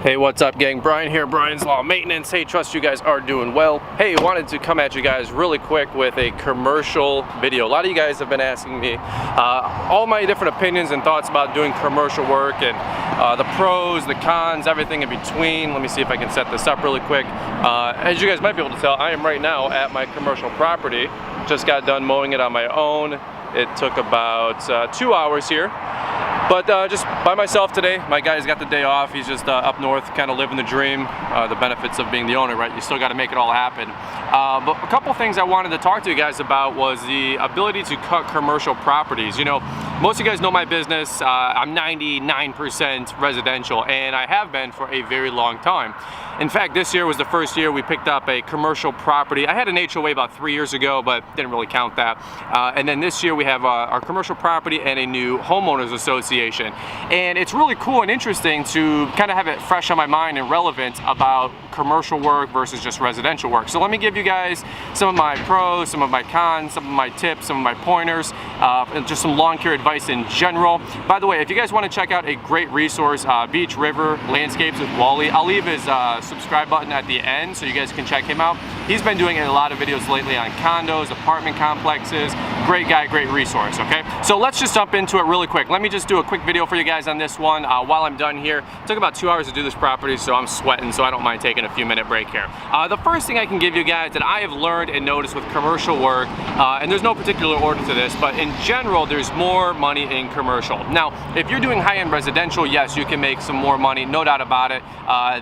Hey, what's up, gang? Brian here, Brian's Law Maintenance. Hey, trust you guys are doing well. Hey, wanted to come at you guys really quick with a commercial video. A lot of you guys have been asking me all my different opinions and thoughts about doing commercial work and the pros, the cons, everything in between. Let me see if I can set this up really quick. As you guys might be able to tell, I am right now at my commercial property. Just got done mowing it on my own. It took about 2 hours here. But just by myself today. My guy's got the day off. He's just up north, kind of living the dream. The benefits of being the owner, right? You still got to make it all happen. But a couple things I wanted to talk to you guys about was the ability to cut commercial properties. You know, most of you guys know my business. I'm 99% residential, and I have been for a very long time. In fact, this year was the first year we picked up a commercial property. I had an HOA about 3 years ago, but didn't really count that. And then this year we have our commercial property and a new homeowners association. And it's really cool and interesting to kind of have it fresh on my mind and relevant about commercial work versus just residential work. So let me give you guys some of my pros, some of my cons, some of my tips, some of my pointers, and just some lawn care advice in general. By the way, if you guys want to check out a great resource, Beach River Landscapes with Wally, I'll leave his subscribe button at the end so you guys can check him out. He's been doing a lot of videos lately on condos, apartment complexes. Great guy, great resource, okay? So let's just jump into it really quick. Let me just do a quick video for you guys on this one while I'm done here. It took about 2 hours to do this property, so I'm sweating, so I don't mind taking a few minute break here. The first thing I can give you guys that I have learned and noticed with commercial work, and there's no particular order to this, but in general, there's more money in commercial. Now, if you're doing high-end residential, yes, you can make some more money, no doubt about it.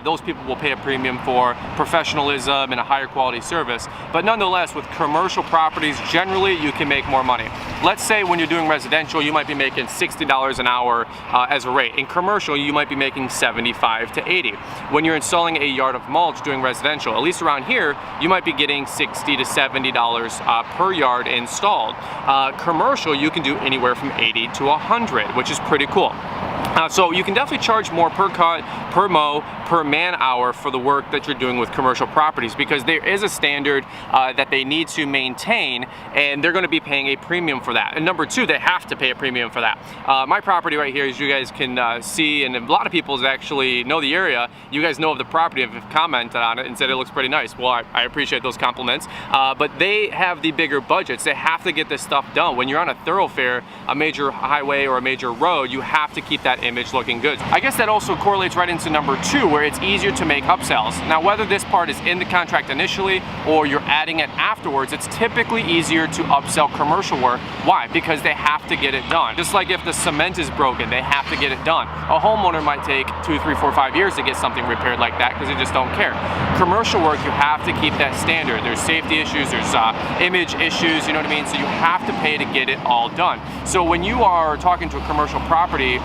Those people will pay a premium for professionalism and a higher quality service, but nonetheless, with commercial properties, generally, you can make more money. Let's say when you're doing residential, you might be making $60 an hour as a rate. In commercial, you might be making $75 to $80. When you're installing a yard of mulch doing residential, at least around here, you might be getting $60 to $70 per yard installed. Commercial, you can do anywhere from $80 to $100, which is pretty cool. So you can definitely charge more per cut, per mow, per man hour for the work that you're doing with commercial properties, because there is a standard that they need to maintain, and they're going to be paying a premium for that. And number two, they have to pay a premium for that. My property right here, as you guys can see, and a lot of people actually know the area, you guys know of the property and have commented on it and said it looks pretty nice. Well, I appreciate those compliments, but they have the bigger budgets. They have to get this stuff done. When you're on a thoroughfare, a major highway or a major road, you have to keep that image looking good. I guess that also correlates right into number two, where it's easier to make upsells. Now, whether this part is in the contract initially or you're adding it afterwards, it's typically easier to upsell commercial work. Why? Because they have to get it done. Just like if the cement is broken, they have to get it done. A homeowner might take 2, 3, 4, 5 years to get something repaired like that because they just don't care. Commercial work, you have to keep that standard. There's safety issues, there's image issues, you know what I mean? So you have to pay to get it all done. So when you are talking to a commercial property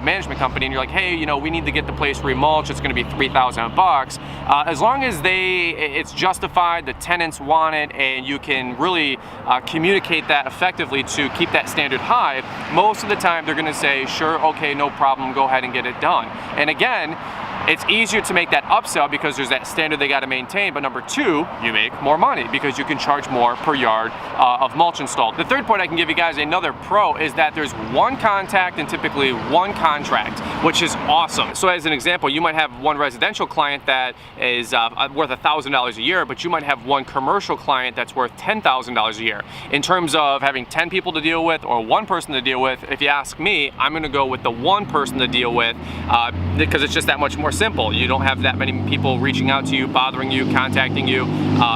management company and you're like, hey, you know, we need to get the place remulched, it's going to be $3,000. As long as it's justified, the tenants want it, and you can really communicate that effectively to keep that standard high, most of the time they're going to say, sure, okay, no problem, go ahead and get it done. And again, it's easier to make that upsell because there's that standard they got to maintain, but number two, you make more money because you can charge more per yard of mulch installed. The third point I can give you guys, another pro, is that there's one contact and typically one contract, which is awesome. So as an example, you might have one residential client that is worth $1,000 a year, but you might have one commercial client that's worth $10,000 a year. In terms of having 10 people to deal with or one person to deal with, if you ask me, I'm going to go with the one person to deal with because it's just that much more simple. You don't have that many people reaching out to you, bothering you, contacting you,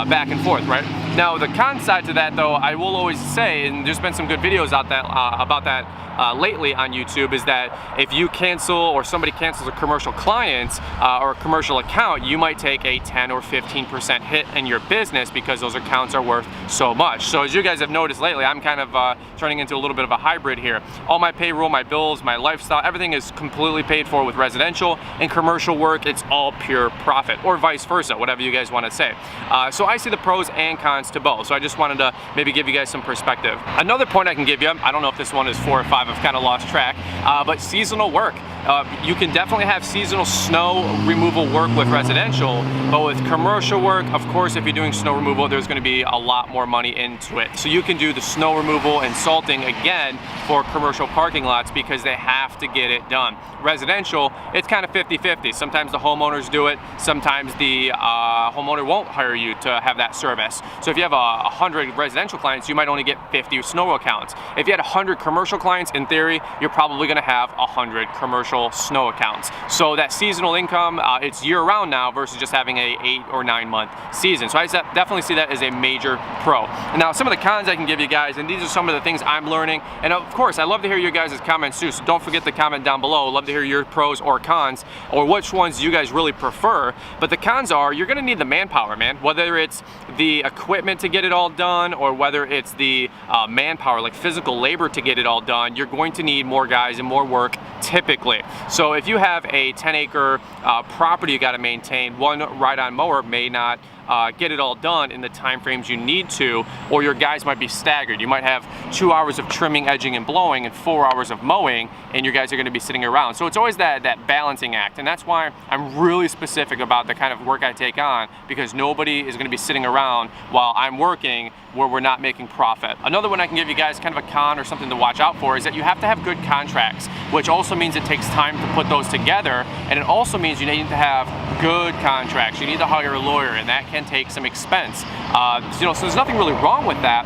back and forth, right? Now, the con side to that, though, I will always say, and there's been some good videos out that about that lately on YouTube, is that if you cancel or somebody cancels a commercial client or a commercial account, you might take a 10 or 15% hit in your business because those accounts are worth so much. So as you guys have noticed lately, I'm kind of turning into a little bit of a hybrid here. All my payroll, my bills, my lifestyle, everything is completely paid for with residential. And commercial work, it's all pure profit, or vice versa, whatever you guys want to say. So I see the pros and cons to both. So I just wanted to maybe give you guys some perspective. Another point I can give you, I don't know if this one is 4 or 5, I've kind of lost track, but seasonal work. You can definitely have seasonal snow removal work with residential, but with commercial work, of course, if you're doing snow removal, there's going to be a lot more money into it. So you can do the snow removal and salting again for commercial parking lots because they have to get it done. Residential, it's kind of 50-50. Sometimes the homeowners do it, sometimes the homeowner won't hire you to have that service. So if you have 100 residential clients, you might only get 50 snow accounts. If you had 100 commercial clients, in theory, you're probably going to have 100 commercial snow accounts. So that seasonal income, it's year-round now versus just having a 8 or 9 month season. So I definitely see that as a major pro. Now, some of the cons I can give you guys, and these are some of the things I'm learning. And of course, I love to hear your guys' comments too. So don't forget to comment down below. Love to hear your pros or cons, or which ones you guys really prefer. But the cons are, you're going to need the manpower, man. Whether it's the equipment to get it all done, or whether it's the manpower, like physical labor to get it all done, you're going to need more guys and more work typically. So if you have a 10-acre property you got to maintain, one ride-on mower may not get it all done in the time frames you need to, or your guys might be staggered. You might have 2 hours of trimming, edging, and blowing and 4 hours of mowing, and your guys are going to be sitting around. So it's always that balancing act, and that's why I'm really specific about the kind of work I take on, because nobody is going to be sitting around while I'm working where we're not making profit. Another one I can give you guys, kind of a con or something to watch out for, is that you have to have good contracts, which also means it takes time to put those together, and it also means you need to have good contracts. You need to hire a lawyer, and that can take some expense. So there's nothing really wrong with that.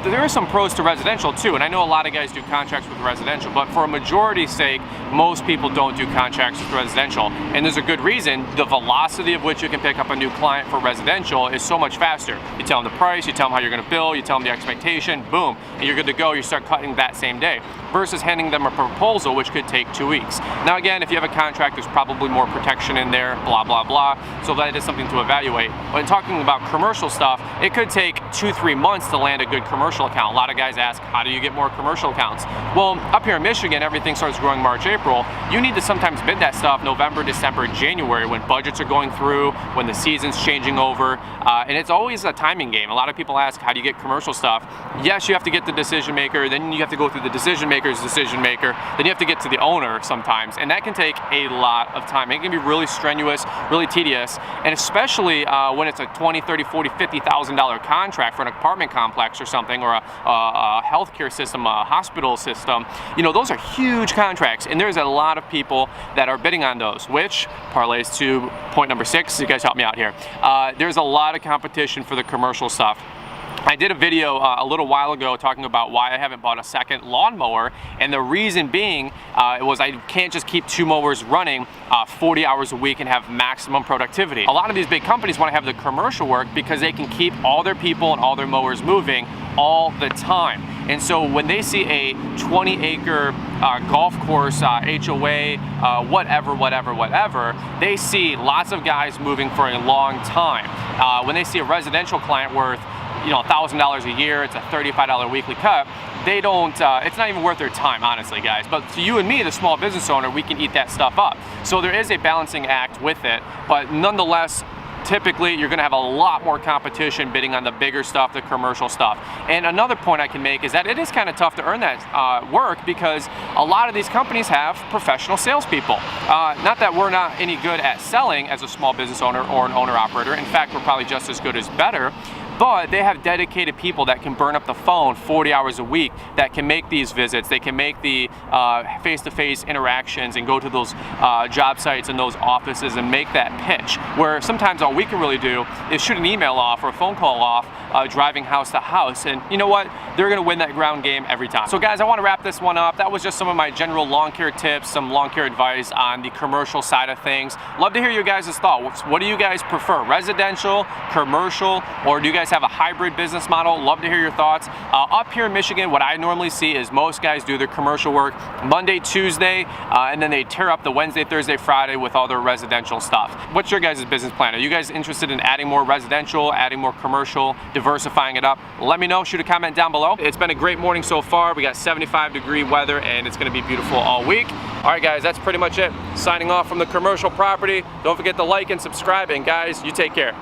There are some pros to residential too, and I know a lot of guys do contracts with residential, but for a majority's sake, most people don't do contracts with residential, and there's a good reason. The velocity of which you can pick up a new client for residential is so much faster. You tell them the price, you tell them how you're going to bill, you tell them the expectation, boom, and you're good to go. You start cutting that same day, versus handing them a proposal, which could take 2 weeks. Now again, if you have a contract, there's probably more protection in there, blah, blah, blah, so that is something to evaluate. When talking about commercial stuff, it could take 2-3 months to land a good commercial account. A lot of guys ask, how do you get more commercial accounts? Well, up here in Michigan, everything starts growing March, April. You need to sometimes bid that stuff November, December, January, when budgets are going through, when the season's changing over, and it's always a timing game. A lot of people ask, how do you get commercial stuff? Yes, you have to get the decision maker, then you have to go through the decision maker's decision maker, then you have to get to the owner sometimes, and that can take a lot of time. It can be really strenuous, really tedious, and especially when it's a $20,000, $30,000, $40,000, $50,000 contract for an apartment complex or something, or a healthcare system, a hospital system. You know, those are huge contracts, and there's a lot of people that are bidding on those, which parlays to point number 6. You guys help me out here. There's a lot of competition for the commercial stuff. I did a video a little while ago talking about why I haven't bought a second lawnmower, and the reason being was I can't just keep 2 mowers running 40 hours a week and have maximum productivity. A lot of these big companies want to have the commercial work because they can keep all their people and all their mowers moving all the time. And so when they see a 20-acre golf course, HOA, whatever, they see lots of guys moving for a long time. When they see a residential client worth $1,000 a year, it's a $35 weekly cut, they don't, it's not even worth their time, honestly, guys. But to you and me, the small business owner, we can eat that stuff up. So there is a balancing act with it, but nonetheless, typically you're going to have a lot more competition bidding on the bigger stuff, the commercial stuff. And another point I can make is that it is kind of tough to earn that work, because a lot of these companies have professional salespeople. Not that we're not any good at selling as a small business owner or an owner-operator. In fact, we're probably just as good as better. But they have dedicated people that can burn up the phone 40 hours a week, that can make these visits, they can make the face-to-face interactions and go to those job sites and those offices and make that pitch, where sometimes all we can really do is shoot an email off or a phone call off, driving house to house, and you know what? They're gonna win that ground game every time. So guys, I wanna wrap this one up. That was just some of my general lawn care tips, some lawn care advice on the commercial side of things. Love to hear your guys' thoughts. What do you guys prefer? Residential, commercial, or do you guys have a hybrid business model? Love to hear your thoughts. Up here in Michigan, what I normally see is most guys do their commercial work Monday, Tuesday, and then they tear up the Wednesday, Thursday, Friday with all their residential stuff. What's your guys' business plan? Are you guys interested in adding more residential, adding more commercial, diversifying it up? Let me know, shoot a comment down below. It's been a great morning so far. We got 75-degree weather, and it's gonna be beautiful all week. All right, guys, that's pretty much it. Signing off from the commercial property. Don't forget to like and subscribe, and guys, you take care.